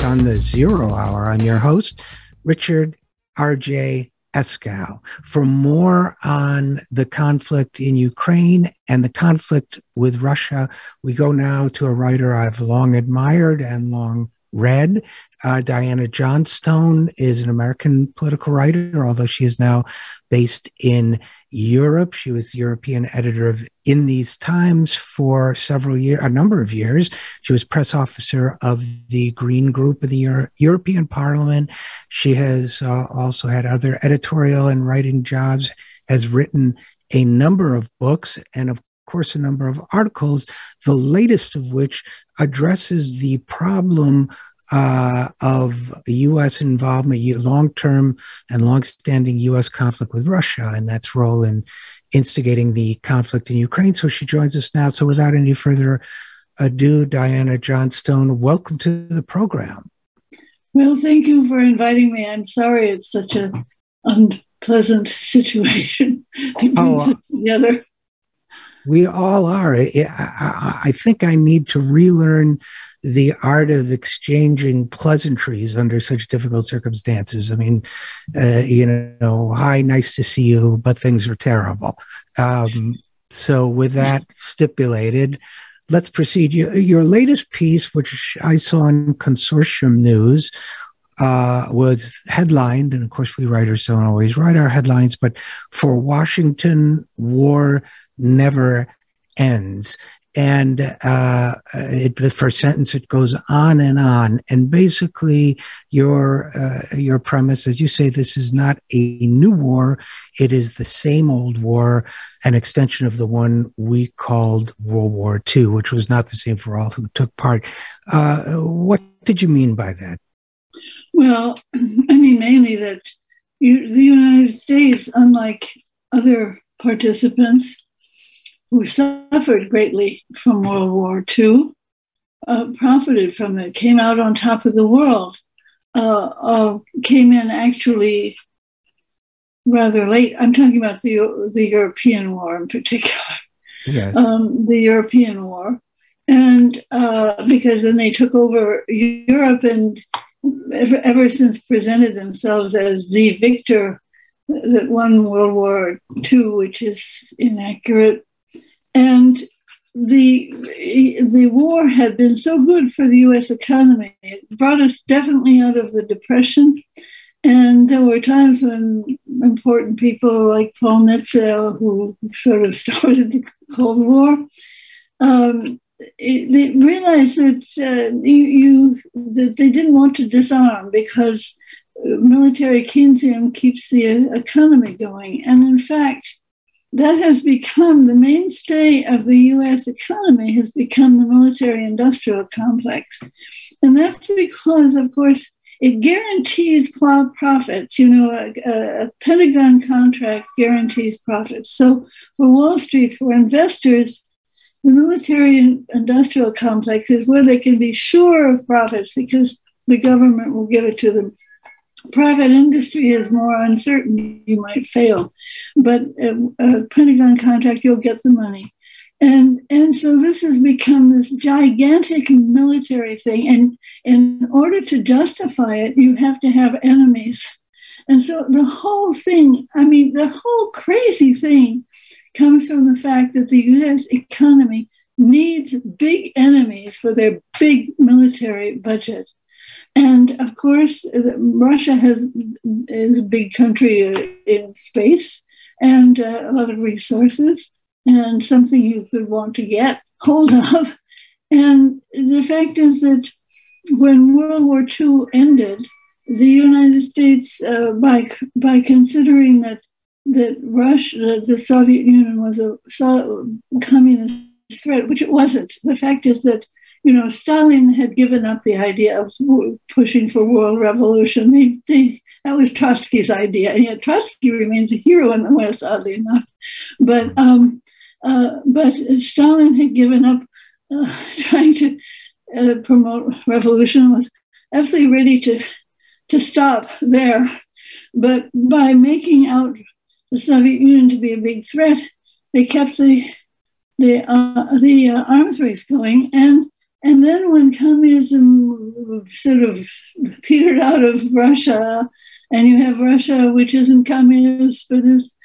on the Zero Hour. I'm your host, Richard RJ Eskow. For more on the conflict in Ukraine and the conflict with Russia, we go now to a writer I've long admired and long read. Diana Johnstone is an American political writer, although she is now based in Europe. She was the European editor of In These Times for a number of years. She was press officer of the Green Group of the European Parliament. She has also had other editorial and writing jobs, has written a number of books, and of course, a number of articles, the latest of which addresses the problem of U.S. involvement, long-term and long-standing U.S. conflict with Russia, and that's role in instigating the conflict in Ukraine. So she joins us now. So without any further ado, Diana Johnstone, welcome to the program. Well, thank you for inviting me. I'm sorry it's such an unpleasant situation to bring together. We all are. I think I need to relearn the art of exchanging pleasantries under such difficult circumstances. I mean, hi, nice to see you, but things are terrible. So with that stipulated, let's proceed. Your latest piece, which I saw in Consortium News, was headlined, and of course we writers don't always write our headlines, but "For Washington, War Never Ends." And the first sentence, it goes on. And basically your premise, as you say, this is not a new war. It is the same old war, an extension of the one we called World War II, which was not the same for all who took part. What did you mean by that? Well, I mean mainly that the United States, unlike other participants who suffered greatly from World War II, profited from it, came out on top of the world, came in actually rather late. I'm talking about the European War in particular. Yes. The European War. And because then they took over Europe and ever since presented themselves as the victor that won World War II, which is inaccurate. And the war had been so good for the U.S. economy. It brought us definitely out of the Depression. And there were times when important people like Paul Nitzel, who sort of started the Cold War, they realized that that they didn't want to disarm because military Keynesianism keeps the economy going. And in fact, that has become the mainstay of the U.S. economy, has become the military-industrial complex. And that's because, of course, it guarantees cloud profits. A Pentagon contract guarantees profits. So for Wall Street, for investors, the military-industrial complex is where they can be sure of profits because the government will give it to them. Private industry is more uncertain. You might fail, but a Pentagon contract, you'll get the money. And so this has become this gigantic military thing. And in order to justify it, you have to have enemies. And so the whole thing, the whole crazy thing comes from the fact that the U.S. economy needs big enemies for their big military budget. And of course, Russia is a big country in space and a lot of resources and something you could want to get hold of. And the fact is that when World War II ended, the United States, by considering that Russia, the Soviet Union, was a communist threat, which it wasn't. The fact is that Stalin had given up the idea of pushing for world revolution. That was Trotsky's idea, and yet Trotsky remains a hero in the West, oddly enough. But Stalin had given up trying to promote revolution, was absolutely ready to stop there. But by making out the Soviet Union to be a big threat, they kept the arms race going, and And then when communism sort of petered out of Russia, and you have Russia, which isn't communist, but is,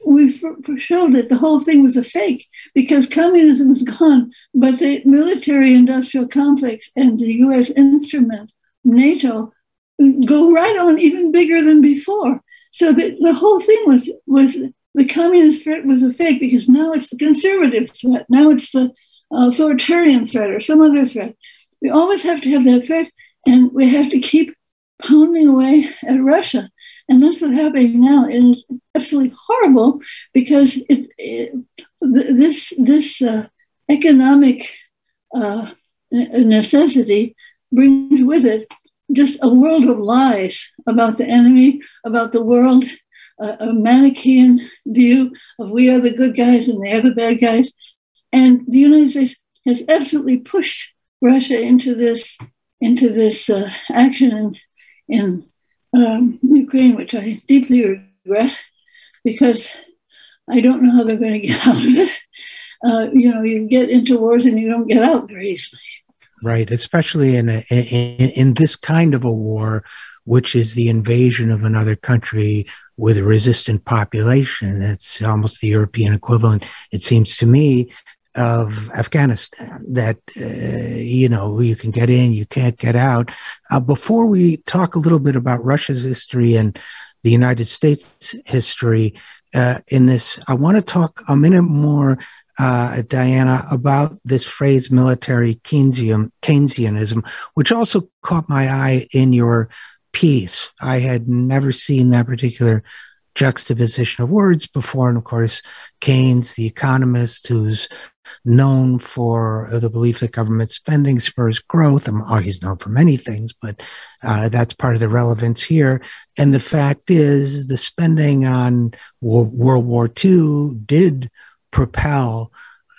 we showed that the whole thing was a fake because communism is gone, but the military-industrial complex and the U.S. instrument, NATO, go right on even bigger than before. So the whole thing was the communist threat was a fake because now it's the conservative threat. Now it's the authoritarian threat or some other threat. We always have to have that threat, and we have to keep pounding away at Russia. And that's what's happening now. And it's absolutely horrible because this economic necessity brings with it just a world of lies about the enemy, about the world, a Manichaean view of we are the good guys and they are the bad guys. And the United States has absolutely pushed Russia into this action in Ukraine, which I deeply regret because I don't know how they're going to get out of it. You get into wars and you don't get out very easily. Right, especially in this kind of a war, which is the invasion of another country with a resistant population. It's almost the European equivalent, it seems to me, of Afghanistan, that, you can get in, you can't get out. Before we talk a little bit about Russia's history and the United States' history in this, I want to talk a minute more, Diana, about this phrase military Keynesianism, which also caught my eye in your piece. I had never seen that particular juxtaposition of words before. And of course, Keynes, the economist who's known for the belief that government spending spurs growth. He's known for many things, but that's part of the relevance here. And the fact is, the spending on World War II did propel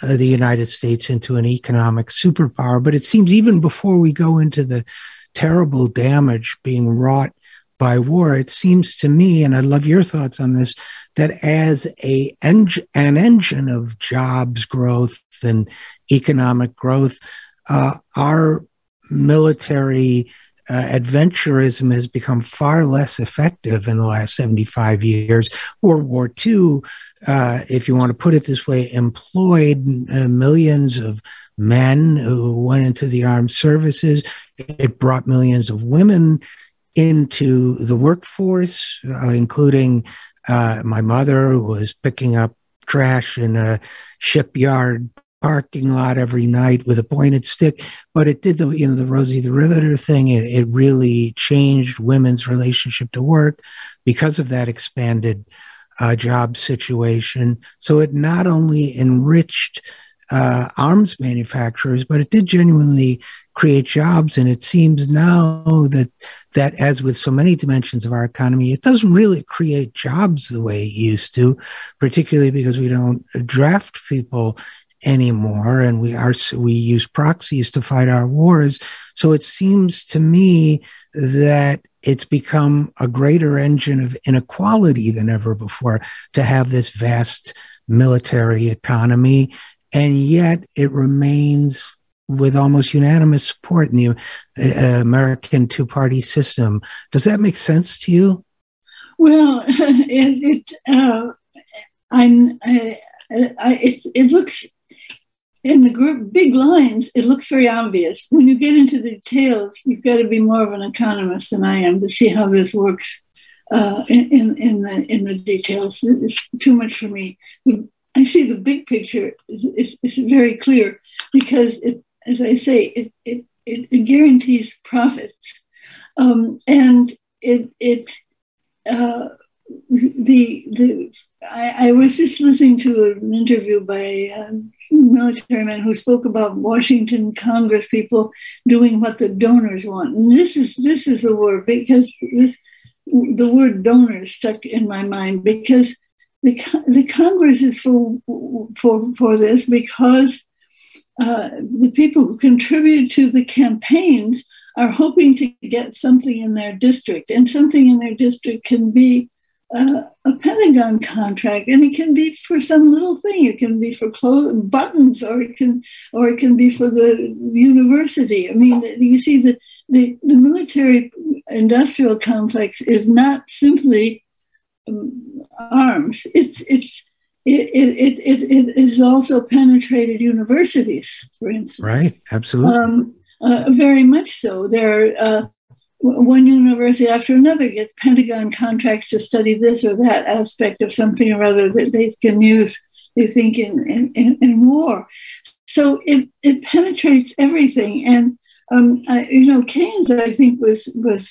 the United States into an economic superpower. But it seems even before we go into the terrible damage being wrought by war, it seems to me, and I'd love your thoughts on this, that as an engine of jobs growth and economic growth, our military adventurism has become far less effective in the last 75 years. World War II, if you want to put it this way, employed millions of men who went into the armed services. It brought millions of women into the workforce, including my mother, who was picking up trash in a shipyard parking lot every night with a pointed stick. But it did the Rosie the Riveter thing. It really changed women's relationship to work because of that expanded job situation. So it not only enriched arms manufacturers, but it did genuinely create jobs. And it seems now that as with so many dimensions of our economy, it doesn't really create jobs the way it used to, particularly because we don't draft people anymore, and we use proxies to fight our wars. So it seems to me that it's become a greater engine of inequality than ever before to have this vast military economy, and yet it remains with almost unanimous support in the American two-party system. Does that make sense to you? Well, it looks, in the big lines, it looks very obvious. When you get into the details, you've got to be more of an economist than I am to see how this works in the details. It's too much for me. I see the big picture is very clear because as I say, it guarantees profits, and I was just listening to an interview by a military man who spoke about Washington Congress people doing what the donors want, and this is the word, because the word donors stuck in my mind because the Congress is for this because the people who contribute to the campaigns are hoping to get something in their district, and something in their district can be a Pentagon contract, and it can be for some little thing. It can be for clothes, buttons, or it can be for the university. I mean, you see, the military industrial complex is not simply arms. It has also penetrated universities, for instance. Right, absolutely. Very much so. There, one university after another gets Pentagon contracts to study this or that aspect of something or other that they can use, they think, in war. So it penetrates everything. And Keynes, I think, was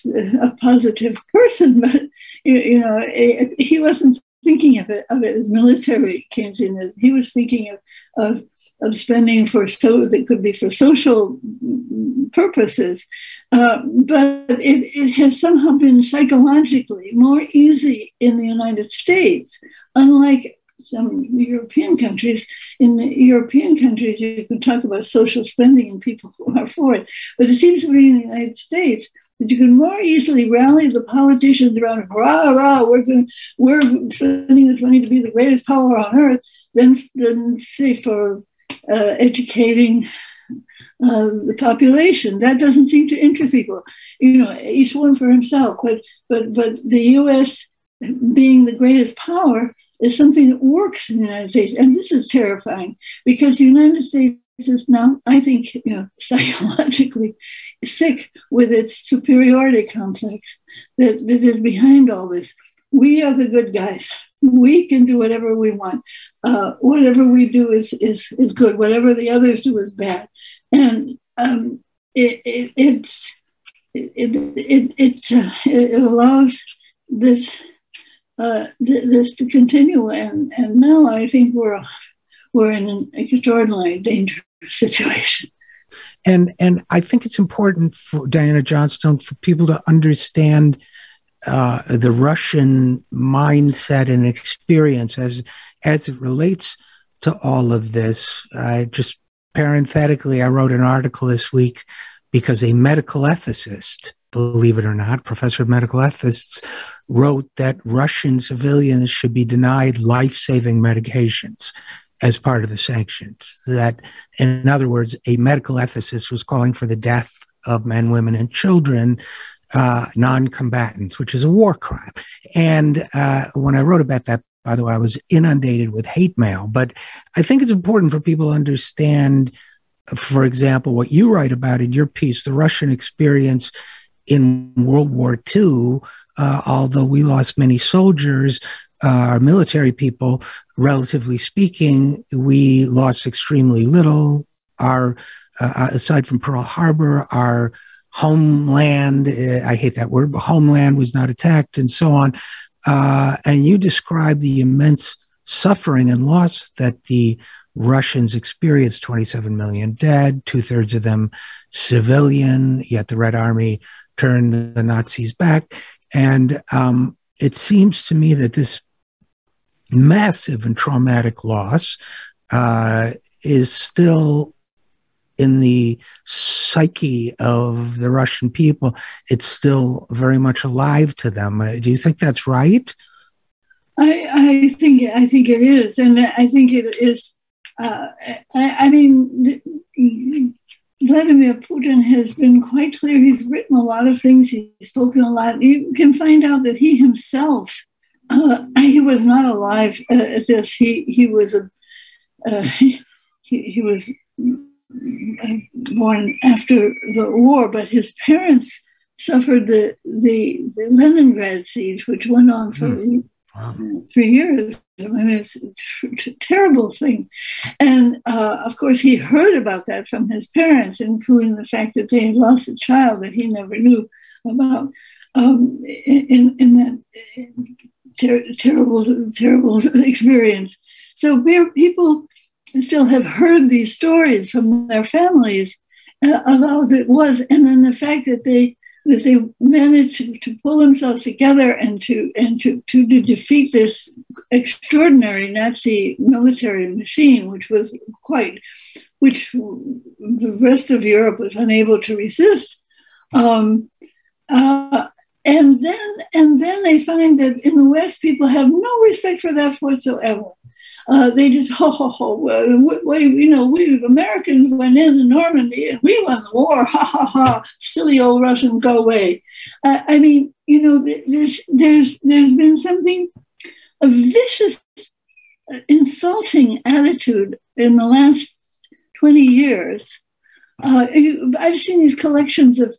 a positive person, but he wasn't thinking of it as military Keynesianism. He was thinking of spending that could be for social purposes, but it has somehow been psychologically more easy in the United States, unlike some European countries. In European countries, you can talk about social spending and people who are for it, but it seems to be in the United States that you can more easily rally the politicians around, rah, rah, we're spending this money to be the greatest power on earth, than say for educating the population. That doesn't seem to interest people. Each one for himself. But the U.S. being the greatest power is something that works in the United States, and this is terrifying because the United States is now, I think, psychologically sick with its superiority complex that is behind all this. We are the good guys. We can do whatever we want. Whatever we do is good. Whatever the others do is bad. And it allows this to continue. And now I think we're in an extraordinarily dangerous situation. And I think it's important for Diana Johnstone for people to understand the Russian mindset and experience as it relates to all of this. Just parenthetically, I wrote an article this week because a medical ethicist, believe it or not, professor of medical ethics, wrote that Russian civilians should be denied life-saving medications as part of the sanctions. That, in other words, a medical ethicist was calling for the death of men, women, and children, non-combatants, which is a war crime. And when I wrote about that, by the way, I was inundated with hate mail. But I think it's important for people to understand, for example, what you write about in your piece, the Russian experience in World War II. Although we lost many soldiers, our military people, relatively speaking, we lost extremely little. Aside from Pearl Harbor, our homeland, I hate that word, but homeland was not attacked and so on. And you describe the immense suffering and loss that the Russians experienced, 27 million dead, 2/3 of them civilian, yet the Red Army turned the Nazis back. And it seems to me that this massive and traumatic loss is still in the psyche of the Russian people. It's still very much alive to them. Do you think that's right? I think it is, and I think it is. I mean, Vladimir Putin has been quite clear. He's written a lot of things. He's spoken a lot. You can find out that he himself, he was not alive as this. He was born after the war, but his parents suffered the Leningrad siege, which went on for 3 years. I mean, it's a terrible thing. And of course, he heard about that from his parents, including the fact that they had lost a child that he never knew about in that terrible experience. So people still have heard these stories from their families of how it was. And then the fact that they managed to pull themselves together and to defeat this extraordinary Nazi military machine, which the rest of Europe was unable to resist. then they find that in the West, people have no respect for that whatsoever. They just we Americans went into Normandy and we won the war. Ha ha ha! Silly old Russians, go away. I mean, there's been something, a vicious, insulting attitude in the last 20 years. I've seen these collections of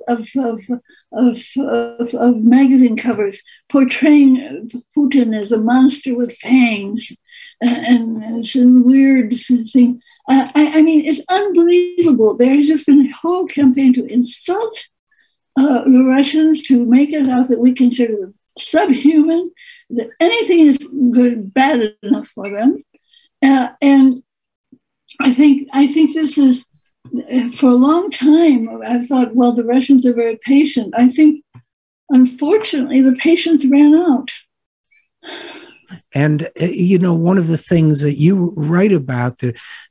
magazine covers portraying Putin as a monster with fangs and some weird thing. I mean, it's unbelievable. There's just been a whole campaign to insult the Russians, to make it out that we consider them subhuman, that anything is good, bad enough for them. And I think this is, for a long time, I've thought, well, the Russians are very patient. I think, unfortunately, the patience ran out. And, one of the things that you write about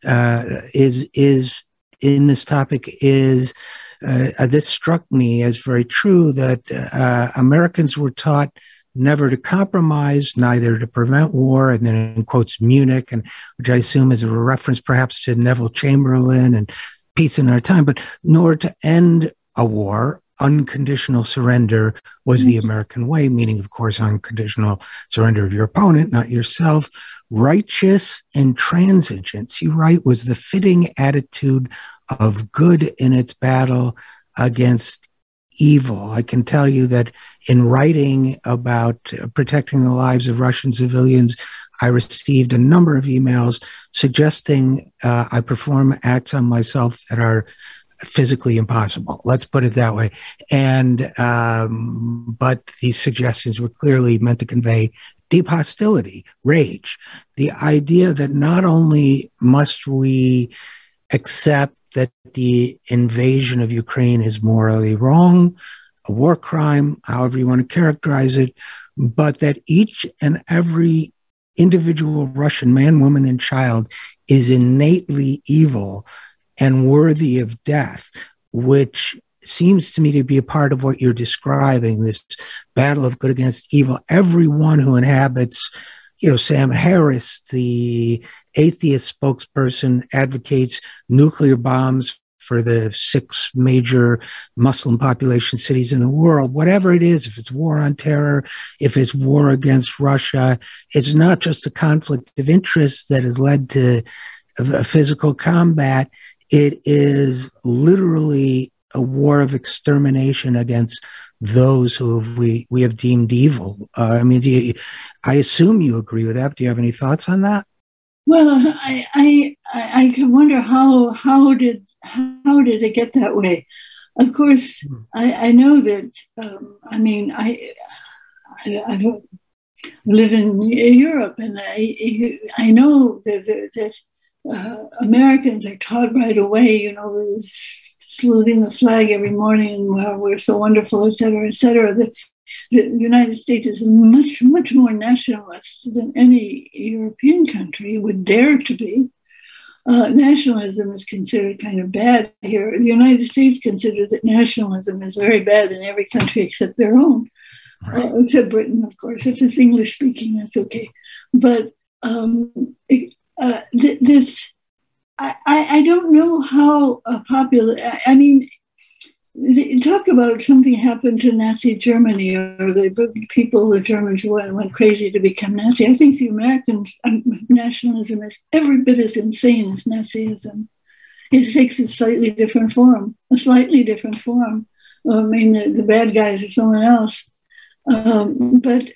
is in this topic is, this struck me as very true, that Americans were taught never to compromise, neither to prevent war, and then in quotes Munich, and which I assume is a reference perhaps to Neville Chamberlain and peace in our time, but nor to end a war. Unconditional surrender was the American way, meaning, of course, unconditional surrender of your opponent, not yourself. Righteous intransigence, you write, was the fitting attitude of good in its battle against evil. I can tell you that in writing about protecting the lives of Russian civilians, I received a number of emails suggesting I perform acts on myself that are physically impossible. Let's put it that way. And but these suggestions were clearly meant to convey deep hostility, rage, the idea that not only must we accept that the invasion of Ukraine is morally wrong, a war crime, however you want to characterize it, but that each and every individual Russian man, woman, and child is innately evil and worthy of death, which seems to me to be a part of what you're describing, this battle of good against evil. Everyone who inhabits, Sam Harris, the atheist spokesperson, advocates nuclear bombs for the 6 major Muslim population cities in the world. Whatever it is, if it's war on terror, if it's war against Russia, it's not just a conflict of interest that has led to a physical combat. It is literally a war of extermination against those who we have deemed evil. I assume you agree with that. Do you have any thoughts on that? Well, I can wonder how did it get that way? Of course, I know that. I live in Europe, and I know that Americans are taught right away, saluting the flag every morning, and we're so wonderful, et cetera, et cetera. The United States is much, much more nationalist than any European country would dare to be. Nationalism is considered kind of bad here. The United States considers that nationalism is very bad in every country except their own, right. Except Britain, of course. If it's English speaking, that's okay. But I don't know how popular. Talk about something happened to Nazi Germany, or the Germans went crazy to become Nazi. I think the American nationalism is every bit as insane as Nazism. It takes a slightly different form. The bad guys are someone else. But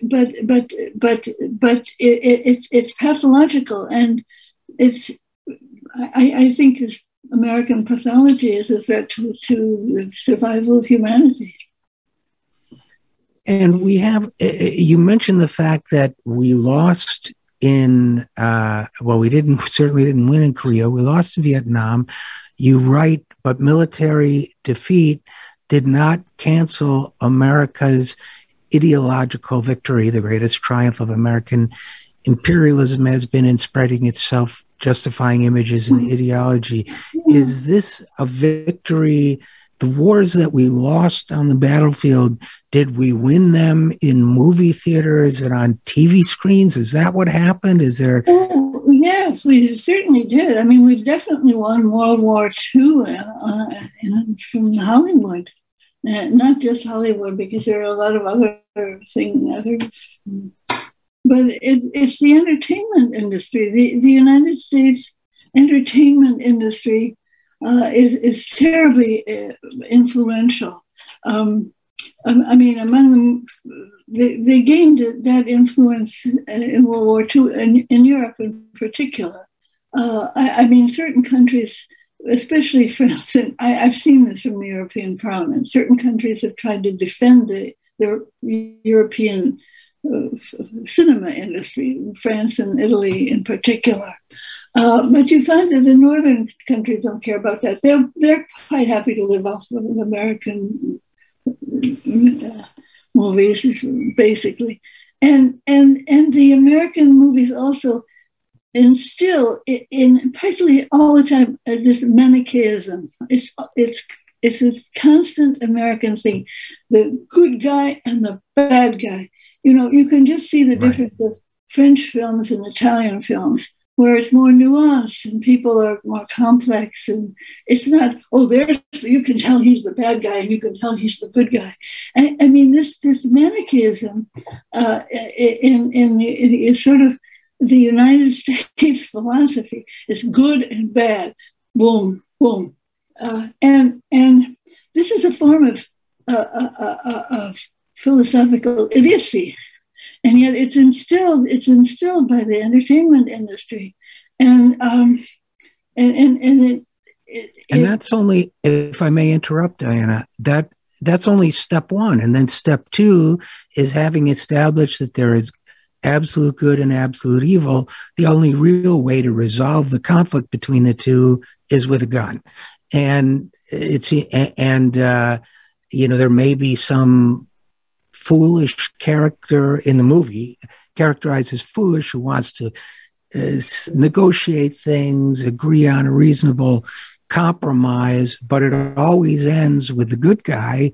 it's pathological, and I think this American pathology is a threat to the survival of humanity. And you mentioned the fact that we lost we certainly didn't win in Korea. We lost in Vietnam. You write, but military defeat did not cancel America's ideological victory. The greatest triumph of American imperialism has been in spreading itself justifying images and ideology. Is this a victory the wars that we lost on the battlefield, did we win them in movie theaters and on TV screens? Is that what happened? Is there? Oh, yes, we certainly did. I mean, we've definitely won World War II from Hollywood, not just Hollywood, because there are a lot of other things. But it's the entertainment industry. The United States entertainment industry is terribly influential. I mean, among them, they gained that influence in World War II, in Europe in particular. I mean, certain countries, especially France, and I've seen this from the European Parliament, certain countries have tried to defend the European cinema industry, France and Italy in particular. But you find that the northern countries don't care about that. They're quite happy to live off of American movies, basically. And the American movies also instill in practically all the time this Manichaeism. It's a constant American thing, the good guy and the bad guy. You know, you can just see the difference of French films and Italian films, where it's more nuanced and people are more complex, and it's not, you can tell he's the bad guy and you can tell he's the good guy. I mean, this Manichaeism in sort of the United States philosophy is good and bad, boom, boom. And this is a form of philosophical idiocy, and yet it's instilled by the entertainment industry, and that's only, if I may interrupt, Diana, that's only step one, and then step two is having established that there is absolute good and absolute evil. The only real way to resolve the conflict between the two is with a gun, and there may be some foolish character in the movie, characterized as foolish, who wants to negotiate things, agree on a reasonable compromise, but it always ends with the good guy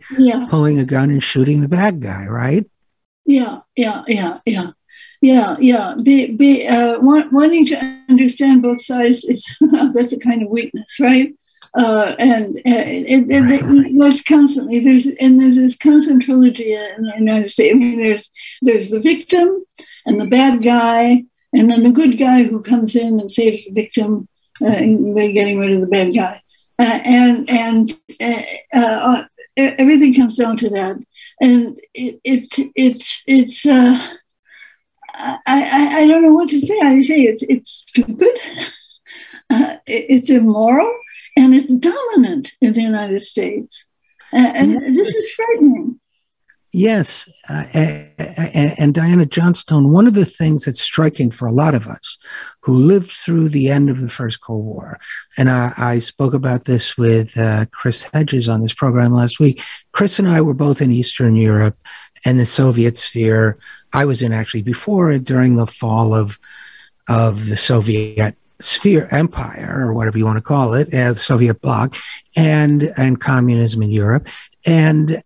pulling a gun and shooting the bad guy, right? Wanting to understand both sides that's a kind of weakness, right? That's constantly there's this constant trilogy in the United States. I mean, there's the victim and the bad guy, and then the good guy who comes in and saves the victim, getting rid of the bad guy, everything comes down to that, and I don't know what to say. I say it's stupid, it's immoral. And it's dominant in the United States. And this is frightening. Yes. And Diana Johnstone, one of the things that's striking for a lot of us who lived through the end of the First Cold War, and I spoke about this with Chris Hedges on this program last week. Chris and I were both in Eastern Europe and the Soviet sphere. I was in actually before, during the fall of the Soviet sphere, empire, or whatever you want to call it, the Soviet bloc, and communism in Europe. And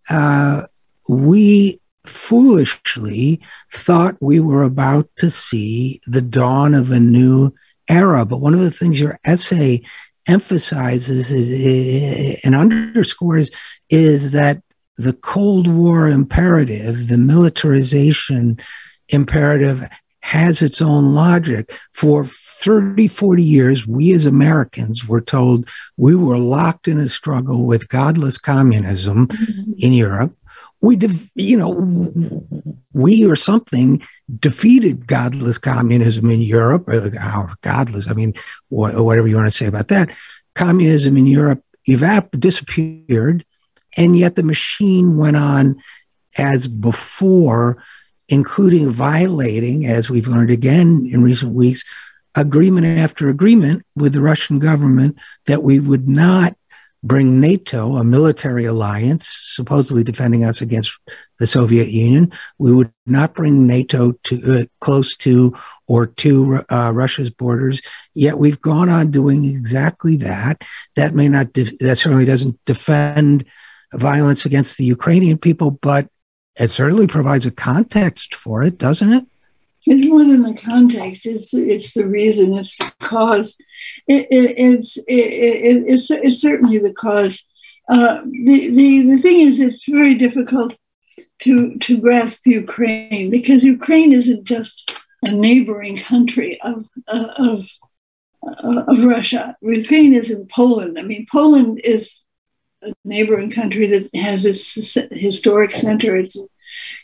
we foolishly thought we were about to see the dawn of a new era. But one of the things your essay emphasizes and underscores is that the Cold War imperative, the militarization imperative, has its own logic. For 30, 40 years, we as Americans were told we were locked in a struggle with godless communism in Europe. We or something defeated godless communism in Europe, or godless, I mean, whatever you want to say about that. Communism in Europe disappeared, and yet the machine went on as before, including violating, as we've learned again in recent weeks, agreement after agreement with the Russian government that we would not bring NATO, a military alliance, supposedly defending us against the Soviet Union. We would not bring NATO to close to or to Russia's borders. Yet we've gone on doing exactly that. That may not, that certainly doesn't defend violence against the Ukrainian people, but it certainly provides a context for it, doesn't it? It's more than the context. It's the reason. It's the cause. It's certainly the cause. The thing is, it's very difficult to grasp Ukraine, because Ukraine isn't just a neighboring country of Russia. Ukraine isn't Poland. I mean, Poland is a neighboring country that has its historic center.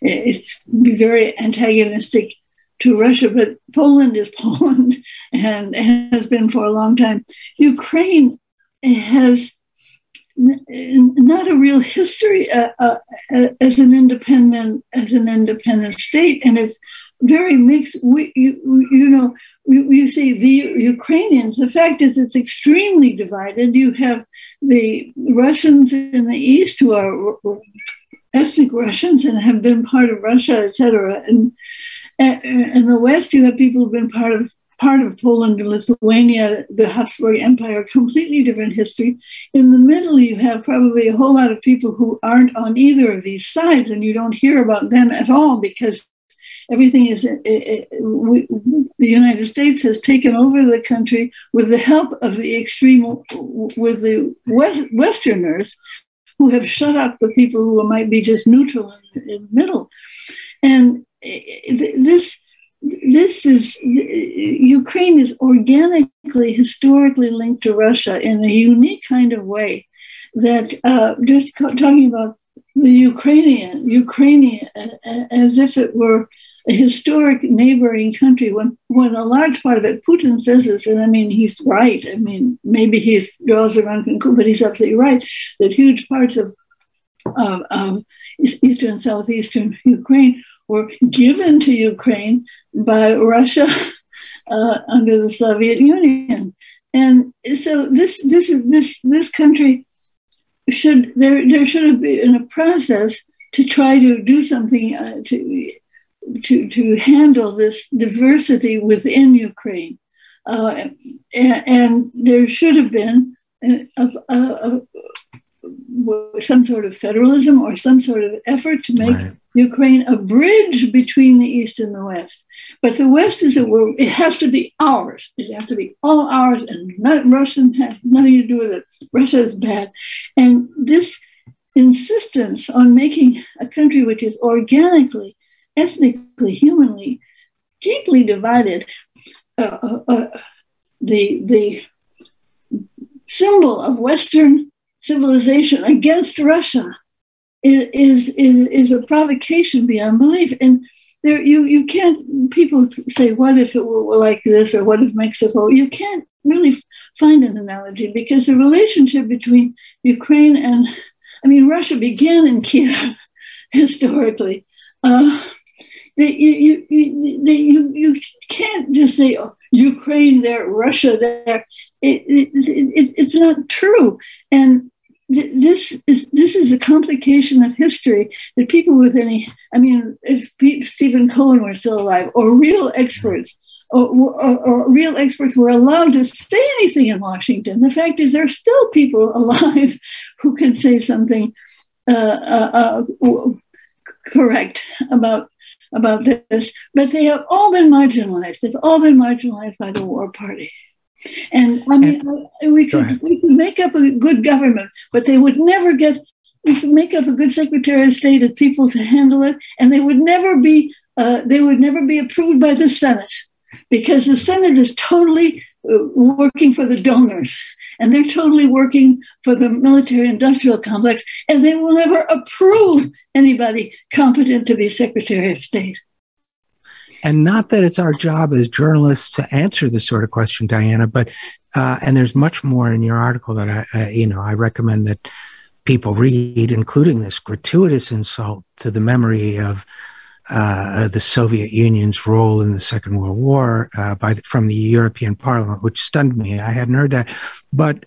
It's very antagonistic to Russia, but Poland is Poland and has been for a long time. Ukraine has not a real history as an independent state, and it's very mixed. You see the Ukrainians. The fact is, it's extremely divided. You have the Russians in the east who are ethnic Russians and have been part of Russia, etc. And in the West, you have people who've been part of Poland and Lithuania, the Habsburg Empire, completely different history. In the middle, you have probably a whole lot of people who aren't on either of these sides, and you don't hear about them at all, because everything is, the United States has taken over the country with the help of the with the Westerners, who have shut up the people who might be just neutral in the middle. And this is, Ukraine is organically, historically linked to Russia in a unique kind of way that just talking about the Ukrainian as if it were a historic neighboring country, when a large part of it, Putin says this, and I mean, he's right. I mean, maybe he draws the wrong conclusion, but he's absolutely right, that huge parts of eastern and southeastern Ukraine were given to Ukraine by Russia under the Soviet Union. And so this country there should have been a process to try to do something to handle this diversity within Ukraine. And there should have been some sort of federalism or some sort of effort to make Ukraine a bridge between the East and the West. But the West it has to be ours. It has to be all ours, and Russian has nothing to do with it. Russia is bad. And this insistence on making a country which is organically, ethnically, humanly, deeply divided, the symbol of Western civilization against Russia is a provocation beyond belief. And there, you can't, people say, what if it were like this, or what if Mexico? You can't really find an analogy, because the relationship between Ukraine and, I mean, Russia began in Kiev historically. You can't just say, oh, Ukraine there, Russia there. It's not true. And this is a complication of history that people with any, I mean, if Stephen Cohen were still alive, or real experts, or real experts were allowed to say anything in Washington, the fact is there are still people alive who can say something correct about this, but they have all been marginalized. They've all been marginalized by the war party. And I mean, we could make up a good government, but they would never get, we could make up a good Secretary of State and people to handle it, and they would never be approved by the Senate, because the Senate is totally working for the donors, and they're totally working for the military-industrial complex, and they will never approve anybody competent to be Secretary of State. And not that it's our job as journalists to answer this sort of question, Diana, but and there's much more in your article that I recommend that people read, including this gratuitous insult to the memory of the Soviet Union's role in the Second World War from the European Parliament, which stunned me. I hadn't heard that, but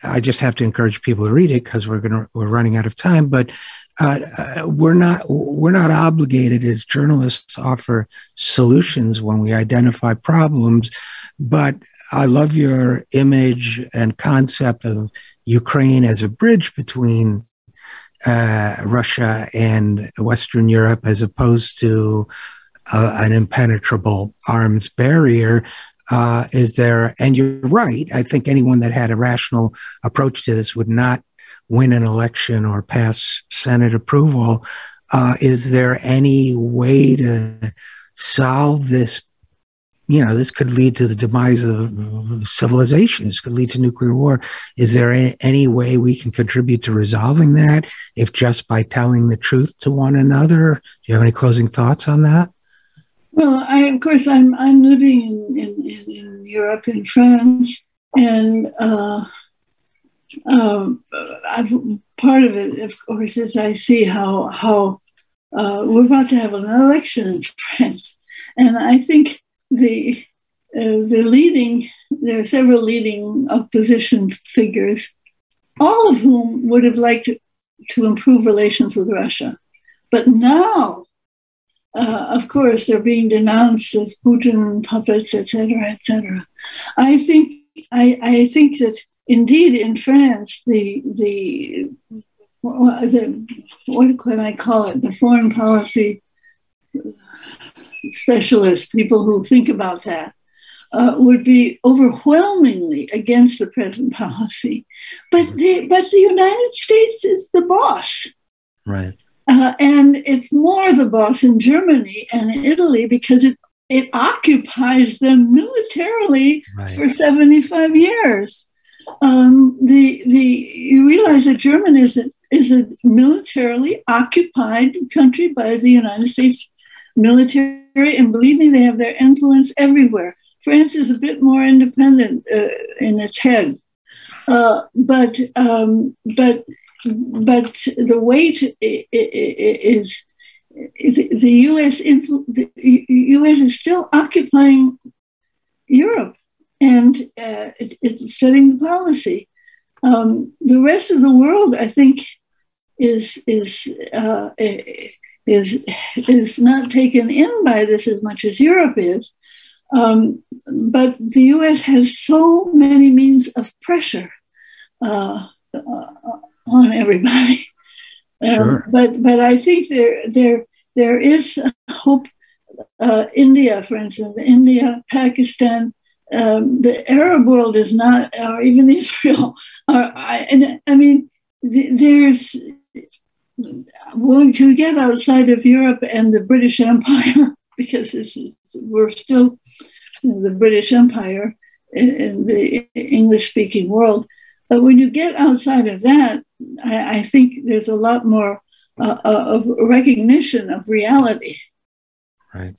I just have to encourage people to read it because we're running out of time. But we're not obligated as journalists to offer solutions when we identify problems. But I love your image and concept of Ukraine as a bridge between Russia and Western Europe, as opposed to an impenetrable arms barrier. Is there, and you're right, I think anyone that had a rational approach to this would not win an election or pass Senate approval. Is there any way to solve this? You know, this could lead to the demise of civilization. This could lead to nuclear war. Is there any way we can contribute to resolving that, if just by telling the truth to one another? Do you have any closing thoughts on that? Well, of course, I'm living in Europe, in France, and part of it, of course, is I see how we're about to have an election in France, and I think there are several leading opposition figures, all of whom would have liked to improve relations with Russia, but now. Of course, they're being denounced as Putin puppets, etc., etc. I think that indeed in France, the what can I call it? The foreign policy specialists, people who think about that, would be overwhelmingly against the present policy. But the United States is the boss, right? And it's more the boss in Germany and in Italy because it occupies them militarily for 75 years. You realize that Germany is a militarily occupied country by the United States military, and believe me, they have their influence everywhere. France is a bit more independent in its head, but the weight is the U.S. The U.S. is still occupying Europe, and it's setting the policy. The rest of the world, I think, is not taken in by this as much as Europe is. But the U.S. has so many means of pressure on everybody. Sure. But I think there is hope. India, for instance, India, Pakistan, the Arab world is not, or even Israel. There's to get outside of Europe and the British Empire, because we're still the British Empire in the English-speaking world. But when you get outside of that, I think there's a lot more of recognition of reality. Right.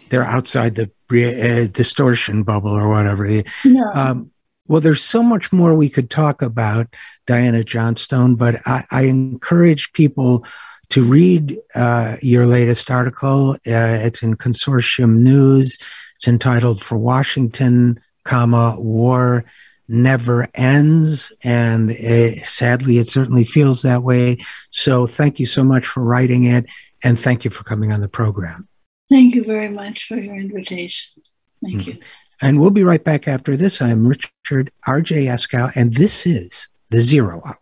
They're outside the distortion bubble or whatever. Yeah. Well, there's so much more we could talk about, Diana Johnstone, but I encourage people to read your latest article. It's in Consortium News. It's entitled "For Washington, War Never Ends," and sadly, it certainly feels that way. So thank you so much for writing it, and thank you for coming on the program. Thank you very much for your invitation. Thank you. And we'll be right back after this. I'm Richard RJ Eskow, and this is The Zero Hour.